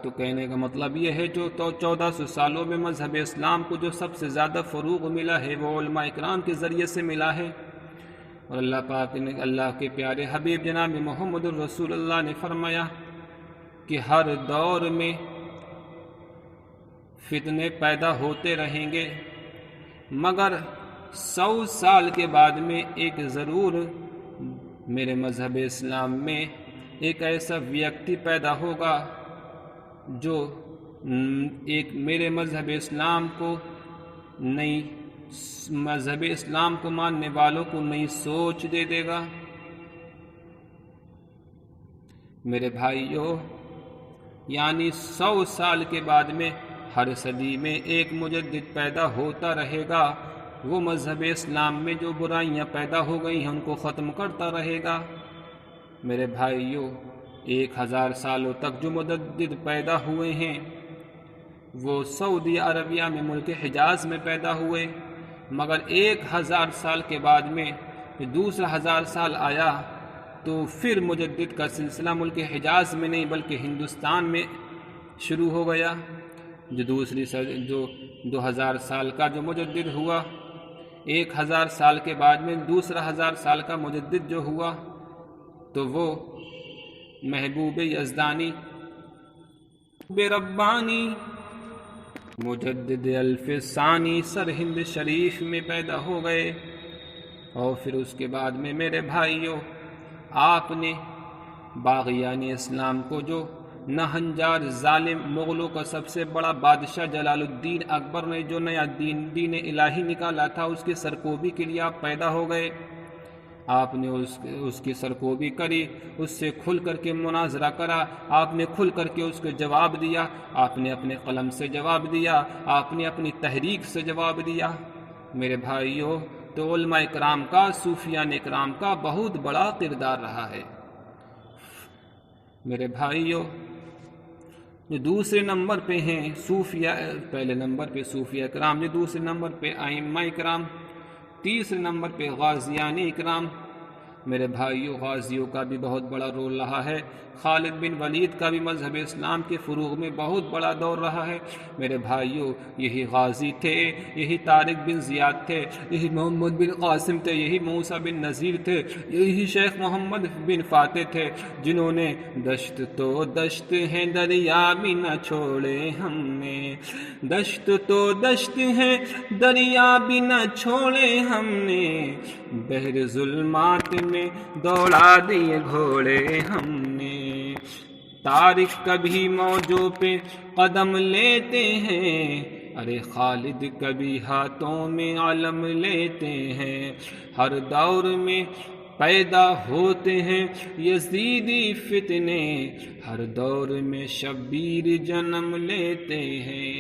تو کہنے کا مطلب یہ ہے جو 1400 سالوں میں مذہب اسلام کو جو سب سے زیادہ فروغ ملا ہے وہ علماء اکرام کے ذریعے سے ملا ہے۔ اور اللہ پاک نے، اللہ کے پیارے حبیب جناب محمد الرسول اللہ نے فرمایا کہ ہر دور میں فتنے پیدا ہوتے رہیں گے، مگر 100 سال کے بعد میں ایک ضرور میرے مذہب اسلام میں ایک ایسا ویکتی پیدا ہوگا جو ایک میرے مذہب اسلام کو مذہب اسلام کو ماننے والوں کو نئی سوچ دے دے گا۔ میرے بھائیوں، یعنی 100 سال کے بعد میں ہر صدی میں ایک مجدد پیدا ہوتا رہے گا، وہ مذہب اسلام میں جو برائیاں پیدا ہو گئی ہیں ان کو ختم کرتا رہے گا۔ میرے بھائیوں، 1000 سالوں تک جو مجدد پیدا ہوئے ہیں وہ سعودی عربیہ میں ملک حجاز میں پیدا ہوئے، مگر 1000 سال کے بعد میں دوسرا 1000 سال آیا تو پھر مجدد کا سلسلہ ملک حجاز میں نہیں بلکہ ہندوستان میں شروع ہو گیا۔ جو 2000 سال کا جو مجدد ہوا، 1000 سال کے بعد میں دوسرا 1000 سال کا مجدد جو ہوا تو وہ محبوب یزدانی بے ربانی مجدد الف ثانی سرہند شریف میں پیدا ہو گئے۔ اور پھر اس کے بعد میں میرے بھائیوں، آپ نے باغیان اسلام کو جو نہنجار ظالم مغلوں کا سب سے بڑا بادشاہ جلال الدین اکبر نے جو نیا دین الہی نکالا تھا، اس کی سرکوبی کے لیے آپ پیدا ہو گئے۔ آپ نے اس کی سرکوبی کری، اس سے کھل کر کے مناظرہ کرا، آپ نے کھل کر کے اس کو جواب دیا، آپ نے اپنے قلم سے جواب دیا، آپ نے اپنی تحریک سے جواب دیا۔ میرے بھائیوں، تو علماء اکرام کا، صوفیان اکرام کا بہت بڑا کردار رہا ہے۔ میرے بھائیوں، جو دوسرے نمبر پہ ہیں صوفیہ، پہلے نمبر پہ صوفیہ اکرام، جو دوسرے نمبر پہ ائمہ اکرام، تیسرے نمبر پہ غازیان اکرام۔ میرے بھائیوں، غازیوں کا بھی بہت بڑا رول رہا ہے۔ خالد بن ولید کا بھی مذہب اسلام کے فروغ میں بہت بڑا دور رہا ہے۔ میرے بھائیوں، یہی غازی تھے، یہی طارق بن زیاد تھے، یہی محمد بن قاسم تھے، یہی موسیٰ بن نذیر تھے، یہی شیخ محمد بن فاتح تھے، جنہوں نے دشت تو دشت ہے دریا بھی نہ چھوڑے ہم نے، دشت تو دشت ہے دریا بھی نہ چھوڑے ہم نے، بحر ظلمات میں دوڑا دیے گھوڑے ہم نے، طارق کبھی موجوں پہ قدم لیتے ہیں، ارے خالد کبھی ہاتھوں میں علم لیتے ہیں، ہر دور میں پیدا ہوتے ہیں یزیدی فتنے، ہر دور میں شبیر جنم لیتے ہیں۔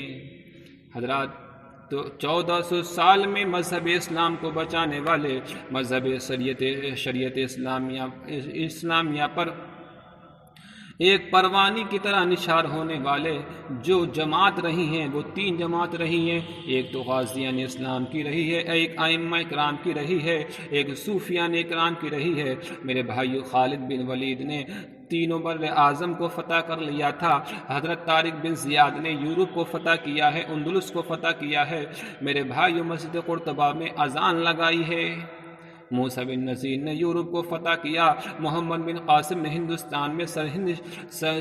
حضرات، تو 1400 سال میں مذہب اسلام کو بچانے والے، مذہب شریعت اسلامیہ پر ایک پروانی کی طرح نثار ہونے والے جو جماعت رہی ہیں وہ 3 جماعت رہی ہیں۔ ایک تو غازیان اسلام کی رہی ہے، ایک ائمہ اکرام کی رہی ہے، ایک صوفیان اکرام کی رہی ہے۔ میرے بھائیو، خالد بن ولید نے تینوں بر اعظم کو فتح کر لیا تھا، حضرت طارق بن زیاد نے یورپ کو فتح کیا ہے، اندلس کو فتح کیا ہے۔ میرے بھائیو، مسجد قرطبہ میں اذان لگائی ہے، موسیٰ بن نذیر نے یورپ کو فتح کیا، محمد بن قاسم نے ہندوستان میں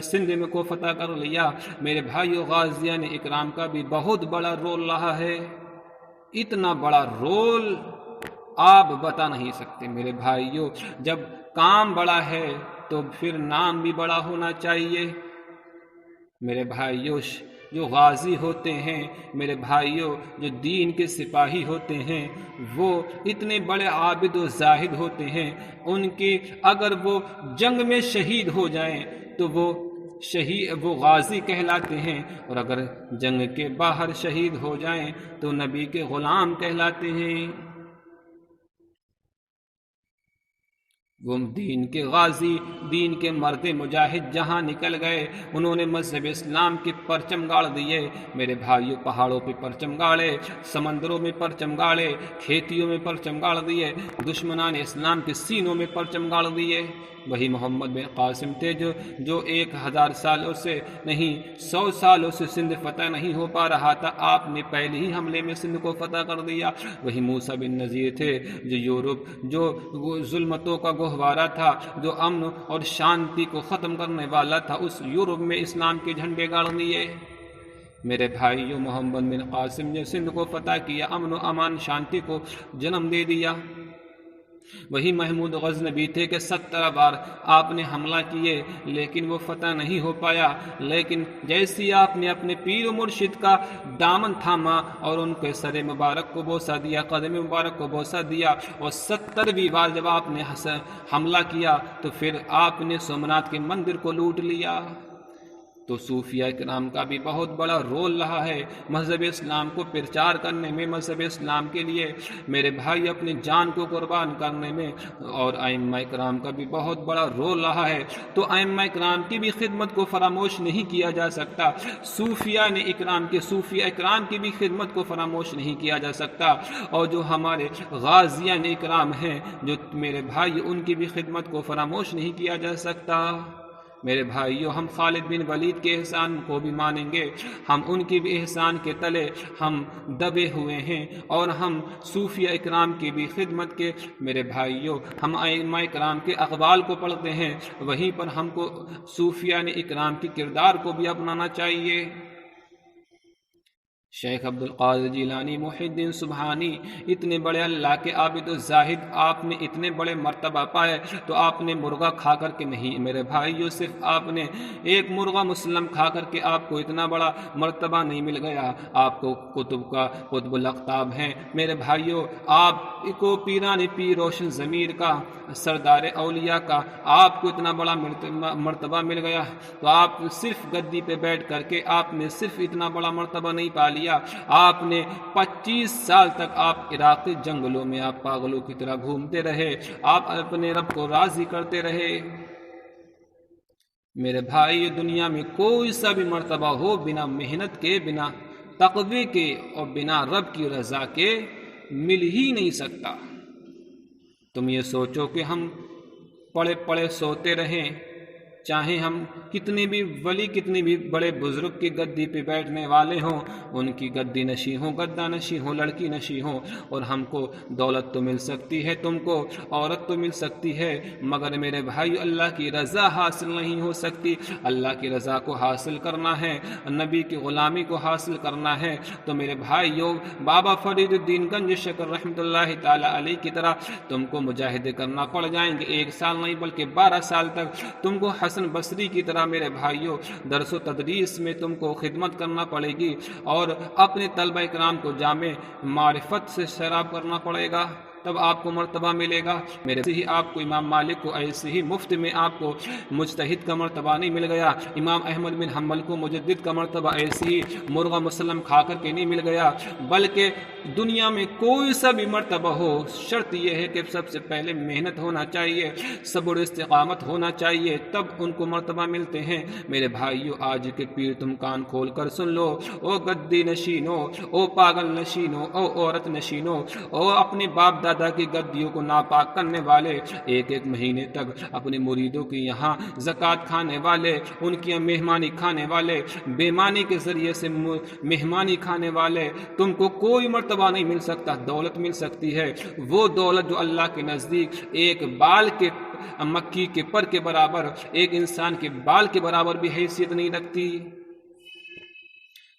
سندھ میں کو فتح کر لیا۔ میرے بھائیو، غازیان اکرام کا بھی بہت بڑا رول رہا ہے، اتنا بڑا رول آپ بتا نہیں سکتے۔ میرے بھائیو، جب کام بڑا ہے تو پھر نام بھی بڑا ہونا چاہیے۔ میرے بھائیو، جو غازی ہوتے ہیں، میرے بھائیوں جو دین کے سپاہی ہوتے ہیں، وہ اتنے بڑے عابد و زاہد ہوتے ہیں، ان کی اگر وہ جنگ میں شہید ہو جائیں تو وہ غازی کہلاتے ہیں، اور اگر جنگ کے باہر شہید ہو جائیں تو نبی کے غلام کہلاتے ہیں۔ وہ دین کے غازی، دین کے مرد مجاہد جہاں نکل گئے، انہوں نے مذہب اسلام کے پرچم گاڑ دیے میرے بھائیوں، پہاڑوں پہ پرچم گاڑے، سمندروں میں پرچم گاڑے، کھیتیوں میں پرچم گاڑ دیے، دشمنان اسلام کے سینوں میں پرچم گاڑ دیے۔ وہی محمد بن قاسم تھے جو 1000 سالوں سے نہیں 100 سالوں سے سندھ فتح نہیں ہو پا رہا تھا، آپ نے پہلے ہی حملے میں سندھ کو فتح کر دیا۔ وہی موسیٰ بن نذیر تھے جو یورپ، جو ظلمتوں کا گہوارہ تھا، جو امن اور شانتی کو ختم کرنے والا تھا، اس یورپ میں اسلام کے جھنڈے گاڑ دیے۔ میرے بھائیوں، محمد بن قاسم نے سندھ کو فتح کیا، امن و امان شانتی کو جنم دے دیا۔ وہی محمود غزنوی تھے کہ 17 بار آپ نے حملہ کیے لیکن وہ فتح نہیں ہو پایا، لیکن جیسی آپ نے اپنے پیر و مرشد کا دامن تھاما اور ان کے سر مبارک کو بوسہ دیا، قدم مبارک کو بوسہ دیا، اور 70ویں بار جب آپ نے حملہ کیا تو پھر آپ نے سومناتھ کے مندر کو لوٹ لیا۔ تو صوفیہ کرام کا بھی بہت بڑا رول رہا ہے مذہب اسلام کو پرچار کرنے میں، مذہب اسلام کے لیے میرے بھائی اپنی جان کو قربان کرنے میں، اور ائمہ کرام کا بھی بہت بڑا رول رہا ہے۔ تو ائمہ کرام کی بھی خدمت کو فراموش نہیں کیا جا سکتا، صوفیہ اکرام کی بھی خدمت کو فراموش نہیں کیا جا سکتا، اور جو ہمارے غازیان اکرام ہیں جو میرے بھائی، ان کی بھی خدمت کو فراموش نہیں کیا جا سکتا۔ میرے بھائیوں، ہم خالد بن ولید کے احسان کو بھی مانیں گے، ہم ان کی بھی احسان کے تلے ہم دبے ہوئے ہیں، اور ہم صوفیہ اکرام کی بھی خدمت کے میرے بھائیوں، ہم ائمہ اکرام کے اقوال کو پڑھتے ہیں، وہیں پر ہم کو صوفیہ اکرام کی کردار کو بھی اپنانا چاہیے۔ شیخ عبد القادر جیلانی، محی الدین سبحانی، اتنے بڑے اللہ کے عابد و زاہد، آپ نے اتنے بڑے مرتبہ پائے تو آپ نے مرغا کھا کر کے نہیں میرے بھائیوں، صرف آپ نے ایک مرغا مسلم کھا کر کے آپ کو اتنا بڑا مرتبہ نہیں مل گیا، آپ کو کتب کا قطب الاقطاب ہیں میرے بھائیوں، آپ کو پیران پیر روشن ضمیر کا، سردار اولیاء کا آپ کو اتنا بڑا مرتبہ مل گیا، تو آپ صرف گدی پہ بیٹھ کر کے آپ نے صرف اتنا بڑا مرتبہ نہیں پا لیا، آپ نے 25 سال تک آپ عراقی جنگلوں میں آپ پاگلوں کی طرح گھومتے رہے، آپ اپنے رب کو راضی کرتے رہے۔ میرے بھائی، دنیا میں کوئی سا بھی مرتبہ ہو بنا محنت کے، بنا تقوی کے اور بنا رب کی رضا کے مل ہی نہیں سکتا۔ تم یہ سوچو کہ ہم پڑے پڑے سوتے رہیں، چاہے ہم کتنے بھی ولی، کتنے بھی بڑے بزرگ کی گدی پہ بیٹھنے والے ہوں، ان کی گدی نشی ہوں، گدا نشی ہوں، لڑکی نشی ہوں، اور ہم کو دولت تو مل سکتی ہے، تم کو عورت تو مل سکتی ہے، مگر میرے بھائی اللہ کی رضا حاصل نہیں ہو سکتی۔ اللہ کی رضا کو حاصل کرنا ہے، نبی کی غلامی کو حاصل کرنا ہے، تو میرے بھائیو، بابا فرید الدین گنج شکر رحمۃ اللہ تعالی علیہ کی طرح تم کو مجاہدے کرنا پڑ جائیں گے، 1 سال نہیں بلکہ 12 سال تک تم کو حسن بصری کی طرح میرے بھائیوں درس و تدریس میں تم کو خدمت کرنا پڑے گی، اور اپنے طلبہ اکرام کو جامع معرفت سے سیراب کرنا پڑے گا، تب آپ کو مرتبہ ملے گا۔ میرے سے ہی آپ کو امام مالک کو ایسے ہی مفت میں آپ کو مجتہد کا مرتبہ نہیں مل گیا، امام احمد بن حنبل کو مجدد کا مرتبہ ایسے ہی مرغا مسلم کھا کر کے نہیں مل گیا، بلکہ دنیا میں کوئی سا بھی مرتبہ ہو، شرط یہ ہے کہ سب سے پہلے محنت ہونا چاہیے، صبر و استقامت ہونا چاہیے، تب ان کو مرتبہ ملتے ہیں۔ میرے بھائیو، آج کے پیر تم کان کھول کر سن لو، او گدی نشینو، او پاگل نشینو، او عورت نشینو، او اپنے باپ دادا کی گدیوں کو ناپاک کرنے والے، 1 مہینے تک اپنے مریدوں کی یہاں زکوٰۃ کھانے والے، ان کی مہمانی کھانے والے، بےمانی کے ذریعے سے مہمانی کھانے والے، تم کو کوئی مرتبہ نہیں مل سکتا۔ دولت مل سکتی ہے، وہ دولت جو اللہ کے نزدیک ایک بال کے مکھی کے پر کے برابر، ایک انسان کے بال کے برابر بھی حیثیت نہیں رکھتی۔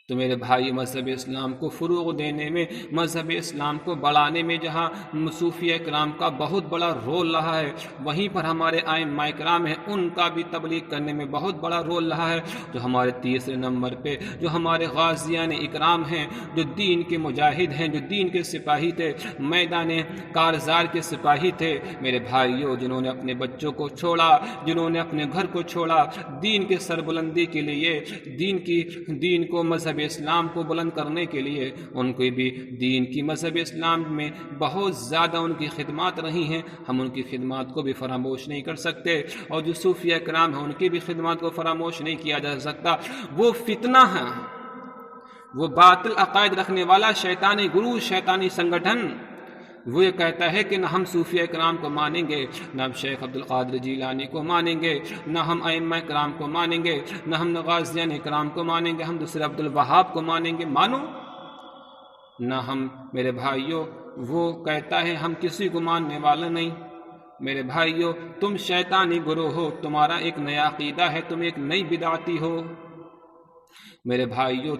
تو میرے بھائی، مذہب اسلام کو فروغ دینے میں، مذہب اسلام کو بڑھانے میں جہاں صوفیہ کرام کا بہت بڑا رول رہا ہے، وہیں پر ہمارے ائمہ کرام ہیں، ان کا بھی تبلیغ کرنے میں بہت بڑا رول رہا ہے۔ جو ہمارے تیسرے نمبر پہ جو ہمارے غازیان اکرام ہیں، جو دین کے مجاہد ہیں، جو دین کے سپاہی تھے، میدان کارزار کے سپاہی تھے، میرے بھائیوں، جنہوں نے اپنے بچوں کو چھوڑا، جنہوں نے اپنے گھر کو چھوڑا، دین کے سربلندی کے لیے، دین کو مذہب اسلام کو بلند کرنے کے لیے ان کو بھی دین کی مذہب اسلام میں بہت زیادہ ان کی خدمات رہی ہیں، ہم ان کی خدمات کو بھی فراموش نہیں کر سکتے، اور جو صوفیہ کرام ہیں ان کی بھی خدمات کو فراموش نہیں کیا جا سکتا۔ وہ فتنہ ہے، وہ باطل عقائد رکھنے والا شیطانی گروہ، شیطانی سنگٹھن، وہ یہ کہتا ہے کہ نہ ہم صوفیہ کرام کو مانیں گے، نہ ہم شیخ عبد القادر جیلانی کو مانیں گے، نہ ہم ائمہ کرام کو مانیں گے، نہ ہم غازیان کرام کو مانیں گے، ہم دوسرے عبد الوہاب کو مانیں گے۔ مانو نہ ہم، میرے بھائیوں، وہ کہتا ہے ہم کسی کو ماننے والا نہیں۔ میرے بھائیوں، تم شیطانی گروہ ہو، تمہارا ایک نیا عقیدہ ہے، تم ایک نئی بدعتی ہو۔ میرے بھائیوں،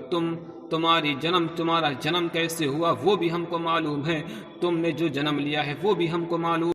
تمہارا جنم کیسے ہوا وہ بھی ہم کو معلوم ہے، تم نے جو جنم لیا ہے وہ بھی ہم کو معلوم